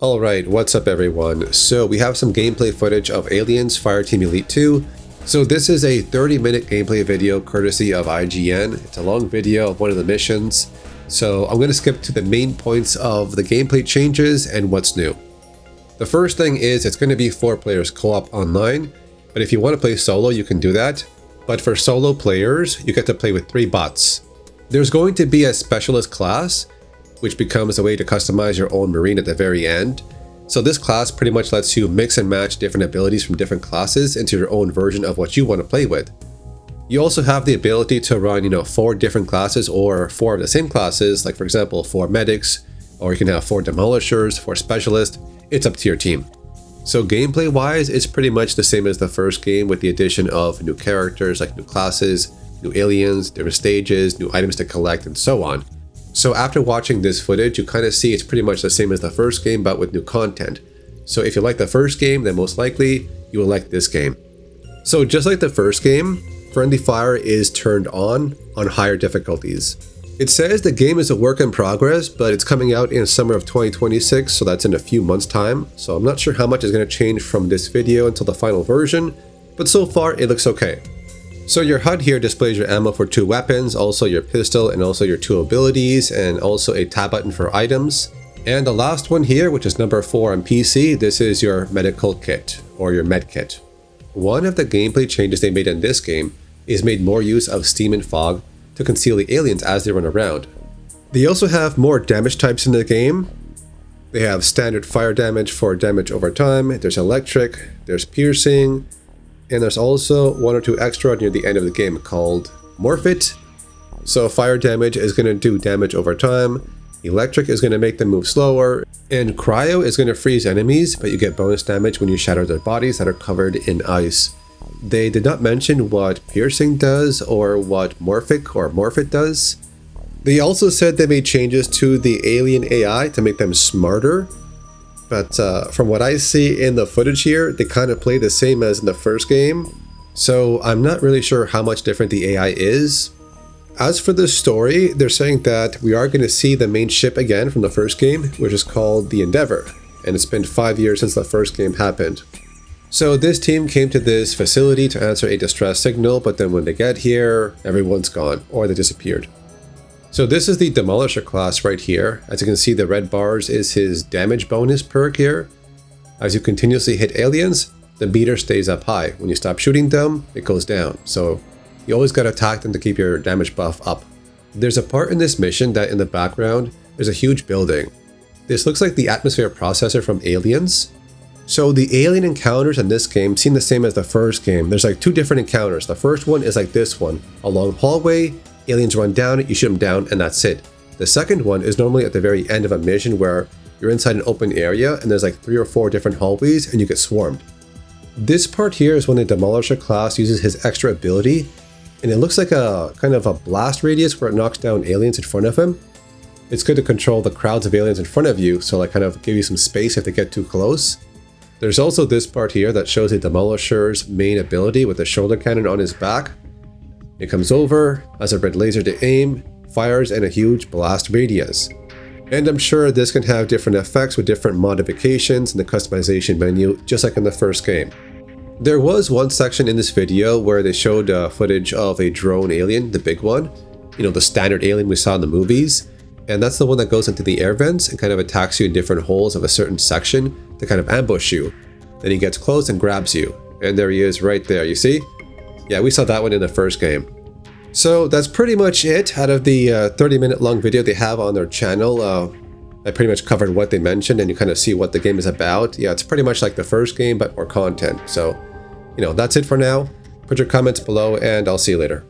Alright, what's up everyone? So we have some gameplay footage of Aliens Fireteam Elite 2. So this is a 30-minute gameplay video courtesy of IGN. It's a long video of one of the missions. So I'm going to skip to the main points of the gameplay changes and what's new. The first thing is it's going to be 4 players co-op online, but if you want to play solo you can do that. But for solo players, you get to play with 3 bots. There's going to be a specialist class, which becomes a way to customize your own marine at the very end. So this class pretty much lets you mix and match different abilities from different classes into your own version of what you want to play with. You also have the ability to run, 4 different classes or 4 of the same classes, like for example 4 medics, or you can have 4 demolishers, 4 specialists. It's up to your team. So gameplay wise, it's pretty much the same as the first game with the addition of new characters like new classes, new aliens, different stages, new items to collect, and so on. So after watching this footage, you kind of see it's pretty much the same as the first game, but with new content. So if you like the first game, then most likely you will like this game. So just like the first game, friendly fire is turned on higher difficulties. It says the game is a work in progress, but it's coming out in summer of 2026, so that's in a few months time. So I'm not sure how much is going to change from this video until the final version, but so far it looks okay. So your HUD here displays your ammo for 2 weapons, also your pistol and also your 2 abilities, and also a tab button for items. And the last one here, which is number 4 on PC, this is your medical kit, or your med kit. One of the gameplay changes they made in this game is made more use of steam and fog to conceal the aliens as they run around. They also have more damage types in the game. They have standard fire damage for damage over time, there's electric, there's piercing, and there's also 1 or 2 extra near the end of the game called Morph It. So fire damage is going to do damage over time, electric is going to make them move slower, and cryo is going to freeze enemies, but you get bonus damage when you shatter their bodies that are covered in ice. They did not mention what piercing does or what morphic or morph it does. They also said they made changes to the alien AI to make them smarter. But from what I see in the footage here, they kind of play the same as in the first game. So I'm not really sure how much different the AI is. As for the story, they're saying that we are going to see the main ship again from the first game, which is called the Endeavor. And it's been 5 years since the first game happened. So this team came to this facility to answer a distress signal, but then when they get here, everyone's gone, or they disappeared. So this is the Demolisher class right here. As you can see, the red bars is his damage bonus perk here. As you continuously hit aliens, the meter stays up high. When you stop shooting them, it goes down. So you always got to attack them to keep your damage buff up. There's a part in this mission that in the background, there's a huge building. This looks like the atmosphere processor from Aliens. So the alien encounters in this game seem the same as the first game. There's like 2 different encounters. The first one is like this one, a long hallway. Aliens run down it, you shoot them down, and that's it. The second one is normally at the very end of a mission where you're inside an open area and there's like 3 or 4 different hallways and you get swarmed. This part here is when the Demolisher class uses his extra ability, and it looks like a kind of a blast radius where it knocks down aliens in front of him. It's good to control the crowds of aliens in front of you, so like kind of give you some space if they get too close. There's also this part here that shows the Demolisher's main ability with the shoulder cannon on his back. It comes over, has a red laser to aim, fires in a huge blast radius. And I'm sure this can have different effects with different modifications in the customization menu, just like in the first game. There was one section in this video where they showed footage of a drone alien, the big one. The standard alien we saw in the movies. And that's the one that goes into the air vents and kind of attacks you in different holes of a certain section to kind of ambush you. Then he gets close and grabs you. And there he is right there, you see? Yeah, we saw that one in the first game. So that's pretty much it out of the 30-minute long video they have on their channel. I pretty much covered what they mentioned and you kind of see what the game is about. Yeah, it's pretty much like the first game, but more content. So, that's it for now. Put your comments below and I'll see you later.